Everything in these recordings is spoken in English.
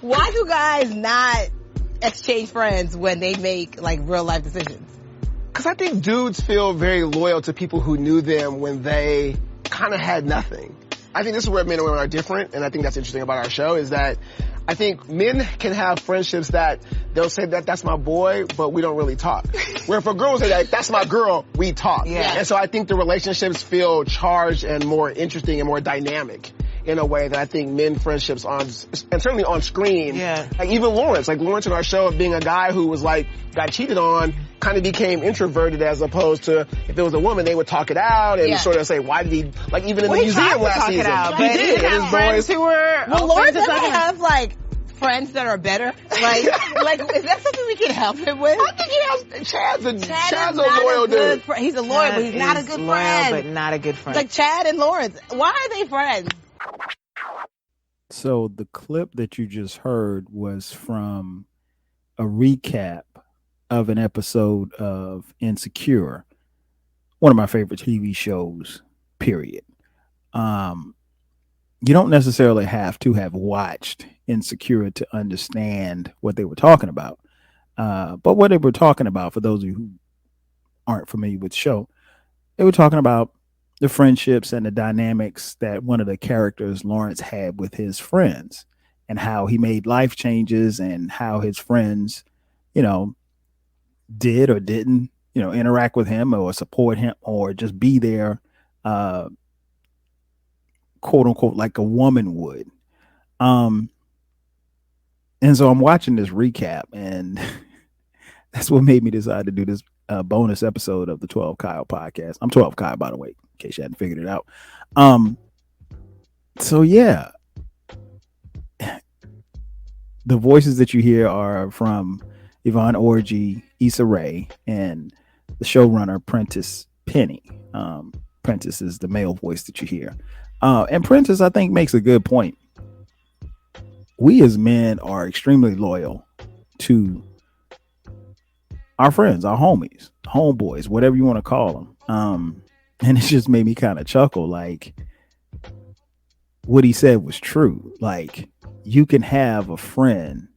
Why do guys not exchange friends when they make like real life decisions? Because I think dudes feel very loyal to people who knew them when they kind of had nothing. I think this is where men and women are different, and I think that's interesting about our show is that I think men can have friendships that they'll say that that's my boy, but we don't really talk. Where if a girl will say that that's my girl, we talk. Yeah. And so I think the relationships feel charged and more interesting and more dynamic in a way that I think men friendships on, and certainly on screen. Yeah. Like even Lawrence in our show of being a guy who was like, got cheated on, kind of became introverted as opposed to if it was a woman, they would talk it out and sort of say, why did he, like even in the museum last season. He did. And his boys Who were Well, Lawrence doesn't have like friends that are better. Like is that something we can help him with? I think he has, Chad's a not loyal good dude. He's a loyal, but he's not a good friend. But not a good friend. Like Chad and Lawrence, why are they friends? So the clip that you just heard was from a recap of an episode of Insecure, one of my favorite TV shows, period. You don't necessarily have to have watched Insecure to understand what they were talking about. But what they were talking about, for those of you who aren't familiar with the show, they were talking about the friendships and the dynamics that one of the characters, Lawrence, had with his friends and how he made life changes and how his friends, did or didn't, interact with him or support him or just be there, quote unquote, like a woman would. And so I'm watching this recap, and that's what made me decide to do this bonus episode of the 12 Kyle podcast. I'm 12 Kyle, by the way, in case you hadn't figured it out. So yeah, the voices that you hear are from Yvonne Orji, Issa Rae, and the showrunner Prentice Penny. Prentice is the male voice that you hear. And Prentice, I think, makes a good point. We as men are extremely loyal to our friends, our homies, homeboys, whatever you want to call them. And it just made me kind of chuckle. Like, what he said was true. Like, you can have a friend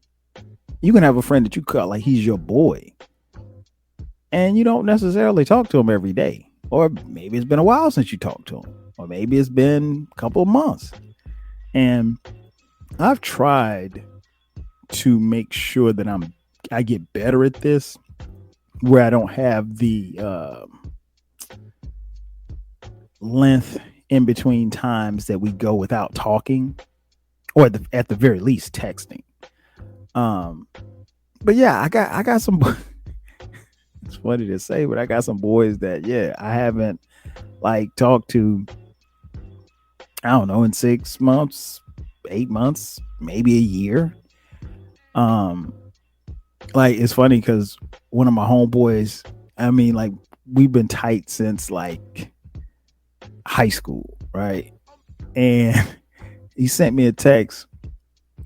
that you call like he's your boy, and you don't necessarily talk to him every day, or maybe it's been a while since you talked to him, or maybe it's been a couple of months. And I've tried to make sure that I get better at this, where I don't have the length in between times that we go without talking, or at the very least texting. But yeah, I got some. It's funny to say, but I got some boys that I haven't like talked to. I don't know, in 6 months, 8 months, maybe a year. Like, it's funny because one of my homeboys, I mean, like, we've been tight since like high school, right? And he sent me a text.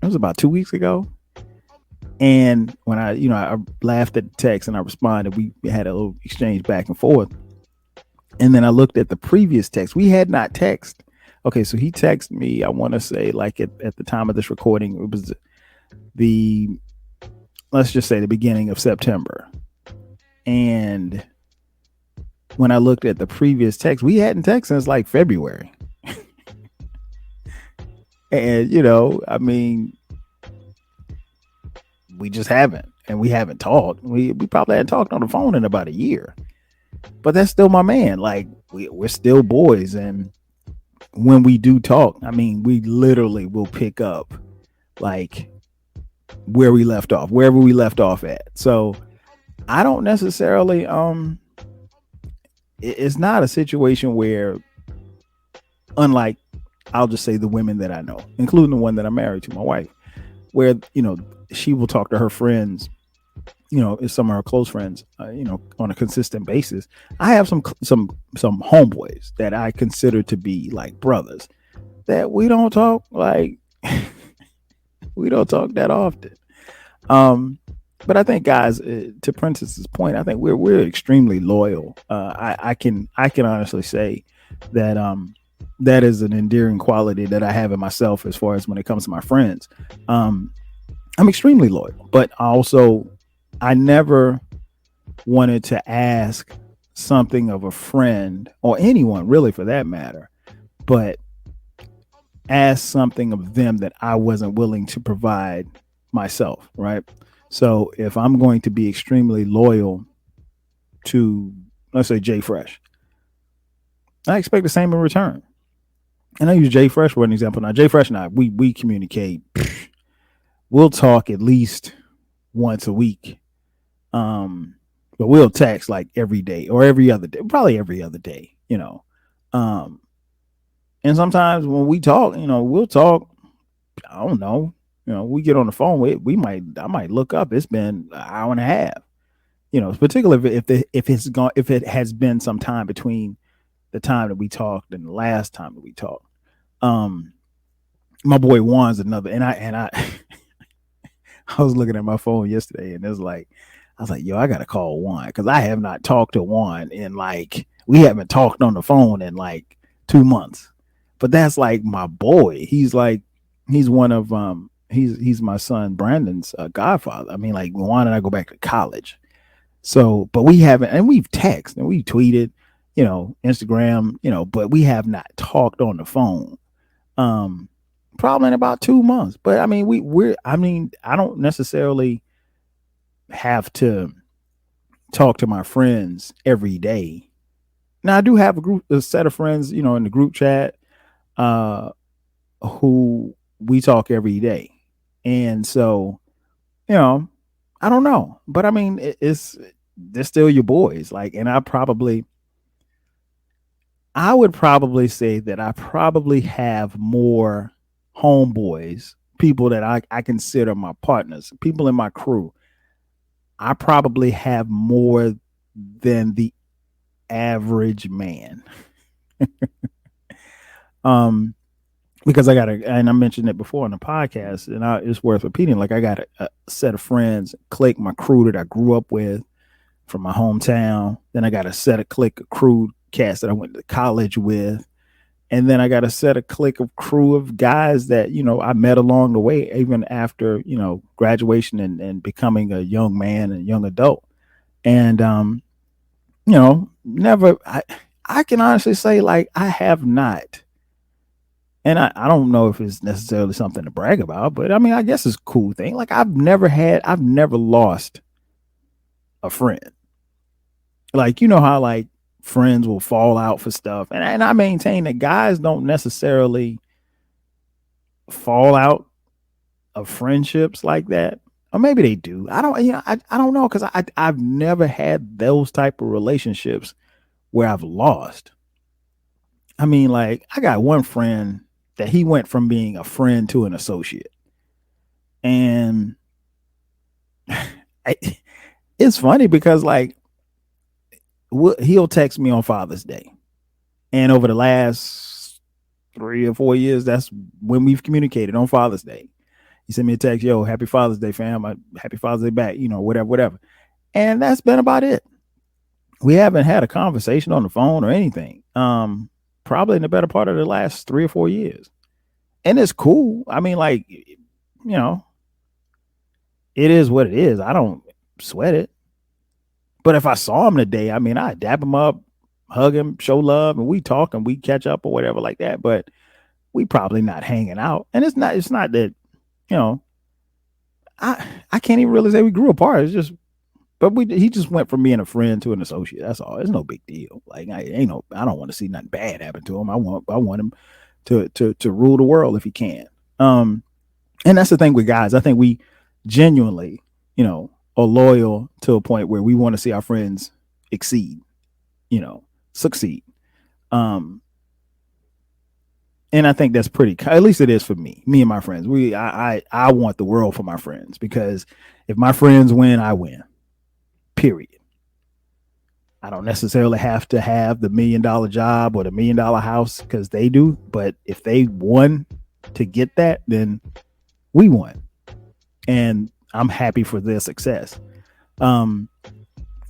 It was about 2 weeks ago. And when I laughed at the text and I responded, we had a little exchange back and forth. And then I looked at the previous text. We had not texted. Okay, so he texted me, I want to say like at the time of this recording, it was let's just say the beginning of September. And when I looked at the previous text, we hadn't texted since like February. And, I mean, we just haven't. And we haven't talked. We probably hadn't talked on the phone in about a year. But that's still my man. Like, we're still boys. And when we do talk, I mean, we literally will pick up like wherever we left off at. So I don't necessarily, it's not a situation where, unlike, I'll just say the women that I know, including the one that I'm married to, my wife, where, she will talk to her friends, some of her close friends, on a consistent basis. I have some homeboys that I consider to be like brothers that we don't talk like, we don't talk that often. But I think, guys, to Princess's point, I think we're extremely loyal. I can honestly say that that is an endearing quality that I have in myself as far as when it comes to my friends. I'm extremely loyal, but I never wanted to ask something of a friend or anyone really for that matter, but ask something of them that I wasn't willing to provide myself, right? So if I'm going to be extremely loyal to, let's say, Jay Fresh, I expect the same in return. And I use Jay Fresh for an example. Now, Jay Fresh and I, we communicate. We'll talk at least once a week. But we'll text like every day or every other day, probably every other day, you know. And sometimes when we talk, we'll talk, I don't know, we get on the phone, I might look up, it's been an hour and a half, particularly if it has been some time between the time that we talked and the last time that we talked. My boy Juan's another, and I I was looking at my phone yesterday, and I was like, yo, I gotta call Juan because I have not talked to Juan we haven't talked on the phone in like 2 months. But that's like my boy. He's one of he's my son Brandon's godfather. I mean, like Juan and I go back to college. So, but we haven't, and we've texted and we tweeted, Instagram, but we have not talked on the phone. Probably in about 2 months. But I mean, I don't necessarily have to talk to my friends every day. Now I do have a set of friends, in the group chat, who we talk every day. And so, I don't know, but I mean, they're still your boys. Like, and I would probably say that I probably have more homeboys, people that I consider my partners, people in my crew. I probably have more than the average man. Because and I mentioned it before on the podcast, and it's worth repeating. Like, I got a set of friends, clique, my crew that I grew up with from my hometown. Then I got a set of clique, crew cast that I went to college with. And then I got a set of clique of crew of guys that, I met along the way, even after, graduation and becoming a young man and young adult. And, I can honestly say, like, I have not. And I don't know if it's necessarily something to brag about, but I mean, I guess it's a cool thing. Like, I've never lost a friend. Like, how like friends will fall out for stuff. And I maintain that guys don't necessarily fall out of friendships like that. Or maybe they do. I don't know. Cause I've never had those type of relationships where I've lost. I mean, like, I got one friend that he went from being a friend to an associate. And it's funny because, like, he'll text me on Father's Day. And over the last 3 or 4 years, that's when we've communicated, on Father's Day. He sent me a text, yo, happy Father's Day, fam. Happy Father's Day back, whatever. And that's been about it. We haven't had a conversation on the phone or anything. Probably in the better part of the last 3 or 4 years. And it's cool. I mean, like, it is what it is. I don't sweat it. But if I saw him today, I mean, I'd dap him up, hug him, show love, and we talk and we catch up or whatever like that. But we probably not hanging out. And it's not that, I can't even really say we grew apart. It's just, but he just went from being a friend to an associate. That's all. It's no big deal. Like, I don't want to see nothing bad happen to him. I want him to rule the world if he can. And that's the thing with guys. I think we genuinely, are loyal to a point where we want to see our friends succeed. And I think that's at least it is for me and my friends. I want the world for my friends, because if my friends win, I win. Period. I don't necessarily have to have the $1 million job or the $1 million house because they do. But if they won to get that, then we won. And I'm happy for their success. But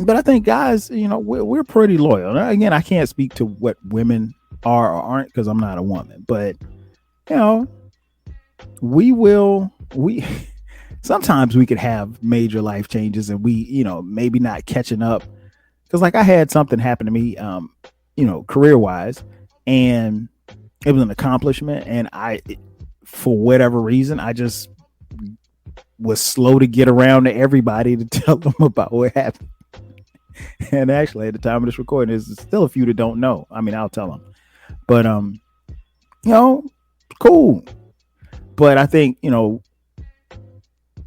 I think guys, we're pretty loyal. Now, again, I can't speak to what women are or aren't because I'm not a woman. But, sometimes we could have major life changes and we, maybe not catching up. Cause like I had something happen to me, career wise, and it was an accomplishment. And for whatever reason, I just was slow to get around to everybody to tell them about what happened. And actually at the time of this recording, there's still a few that don't know. I mean, I'll tell them, but, cool. But I think,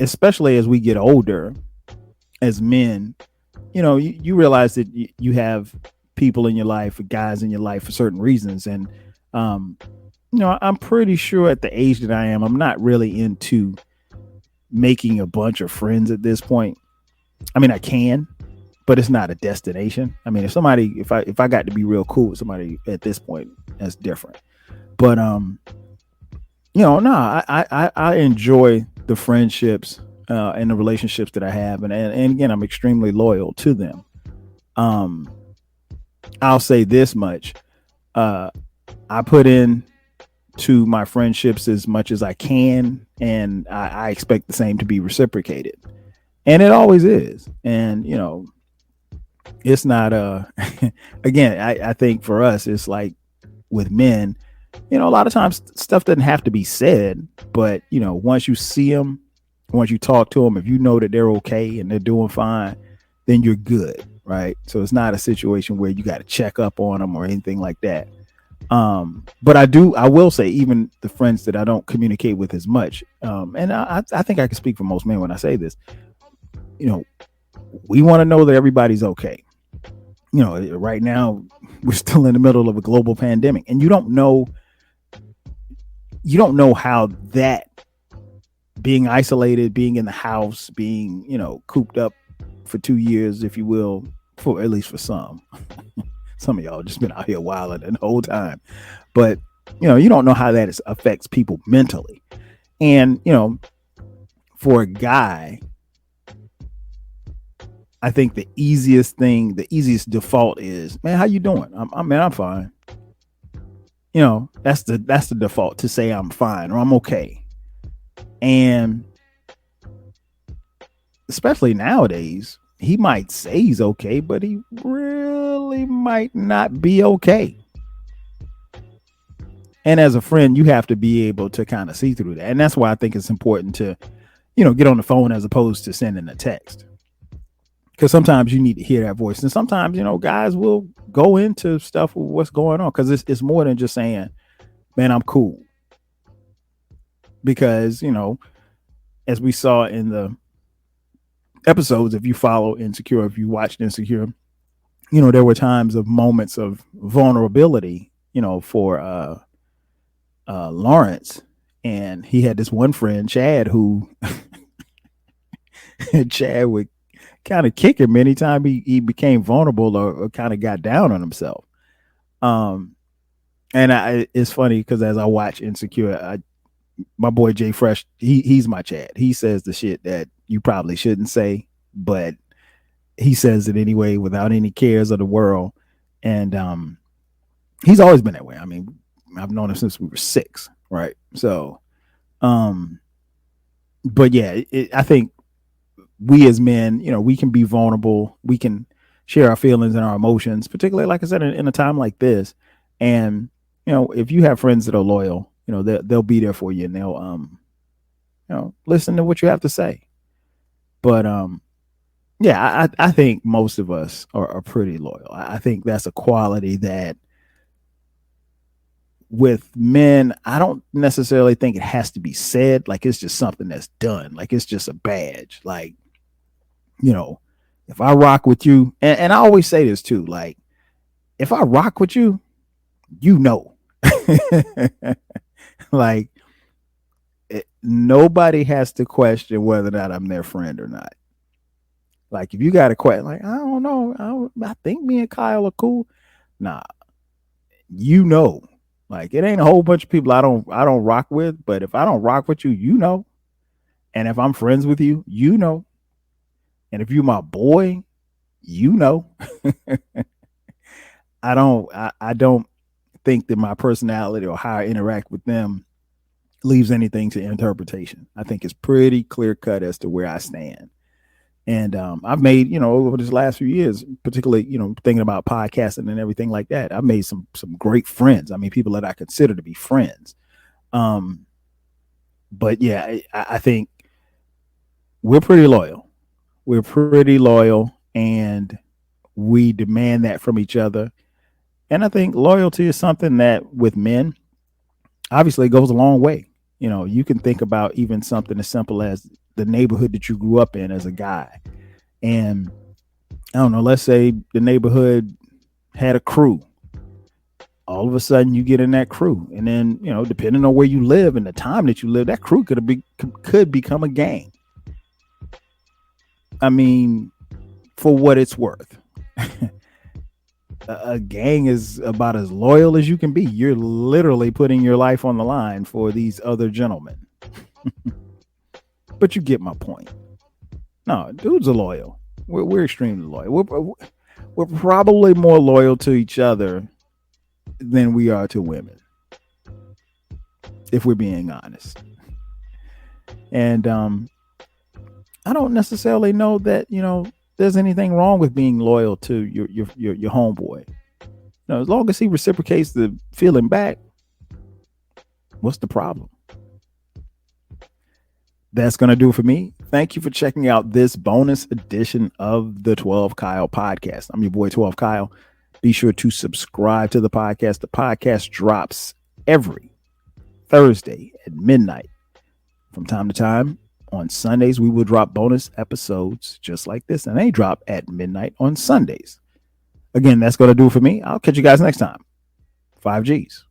especially as we get older as men, you realize that you have people in your life, guys in your life for certain reasons. And, I'm pretty sure at the age that I am, I'm not really into making a bunch of friends at this point. I mean, I can, but it's not a destination. I mean, if I got to be real cool with somebody at this point, that's different. But, I enjoy the friendships and the relationships that I have. And again, I'm extremely loyal to them. I'll say this much. I put in to my friendships as much as I can, and I expect the same to be reciprocated. And it always is. And, it's not again, I think for us, it's like with men, a lot of times stuff doesn't have to be said, but once you see them, once you talk to them, if you know that they're okay and they're doing fine, then you're good, right? So it's not a situation where you got to check up on them or anything like that. But I will say, even the friends that I don't communicate with as much, and I think I can speak for most men when I say this, we want to know that everybody's okay. Right now we're still in the middle of a global pandemic, and you don't know how that being isolated, being in the house, being, cooped up for 2 years, if you will, for at least for some of y'all just been out here wilding the whole time, but you don't know how that affects people mentally. And, for a guy, I think the easiest default is, man, how you doing? I'm fine. That's the default, to say I'm fine or I'm okay. And especially nowadays, he might say he's okay, but he really might not be okay. And as a friend, you have to be able to kind of see through that. And that's why I think it's important to, get on the phone as opposed to sending a text. Because sometimes you need to hear that voice. And sometimes, guys will go into stuff with what's going on, because it's more than just saying, man, I'm cool. Because, as we saw in the episodes, if you follow Insecure, if you watched Insecure, there were times of moments of vulnerability, for Lawrence. And he had this one friend, Chad, who Chad would kind of kick him anytime he became vulnerable or kind of got down on himself. And it's funny because as I watch Insecure, my boy Jay Fresh, he's my Chad. He says the shit that you probably shouldn't say, but he says it anyway without any cares of the world. And he's always been that way. I mean, I've known him since we were 6, right? So, but yeah, I think we as men, we can be vulnerable. We can share our feelings and our emotions, particularly, like I said, in a time like this. And, if you have friends that are loyal, they'll be there for you, and they'll, listen to what you have to say. But, yeah, I think most of us are pretty loyal. I think that's a quality that with men, I don't necessarily think it has to be said. Like, it's just something that's done. Like, it's just a badge. Like, if I rock with you, and I always say this too, like, if I rock with you, like, nobody has to question whether or not I'm their friend or not. Like, if you got a question, like, I don't know, I think me and Kyle are cool. Nah, like, it ain't a whole bunch of people I don't rock with, but if I don't rock with you, and if I'm friends with you, and if you're my boy, I don't think that my personality or how I interact with them leaves anything to interpretation. I think it's pretty clear cut as to where I stand. And I've made, over this last few years, particularly, thinking about podcasting and everything like that, I've made some great friends. I mean, people that I consider to be friends. But yeah, I think we're pretty loyal. We're pretty loyal, and we demand that from each other. And I think loyalty is something that with men, obviously goes a long way. You can think about even something as simple as the neighborhood that you grew up in as a guy. And I don't know, let's say the neighborhood had a crew. All of a sudden you get in that crew. And then, depending on where you live and the time that you live, that crew could become a gang. I mean, for what it's worth. A gang is about as loyal as you can be. You're literally putting your life on the line for these other gentlemen. But you get my point. No, dudes are loyal. We're extremely loyal. We're probably more loyal to each other than we are to women, if we're being honest. And I don't necessarily know that there's anything wrong with being loyal to your homeboy. As long as he reciprocates the feeling back, what's the problem? That's going to do it for me. Thank you for checking out this bonus edition of the 12 Kyle podcast. I'm your boy 12 Kyle. Be sure to subscribe to the podcast. The podcast drops every Thursday at midnight. From time to time, on Sundays, we will drop bonus episodes just like this, and they drop at midnight on Sundays. Again, that's going to do it for me. I'll catch you guys next time. 5Gs.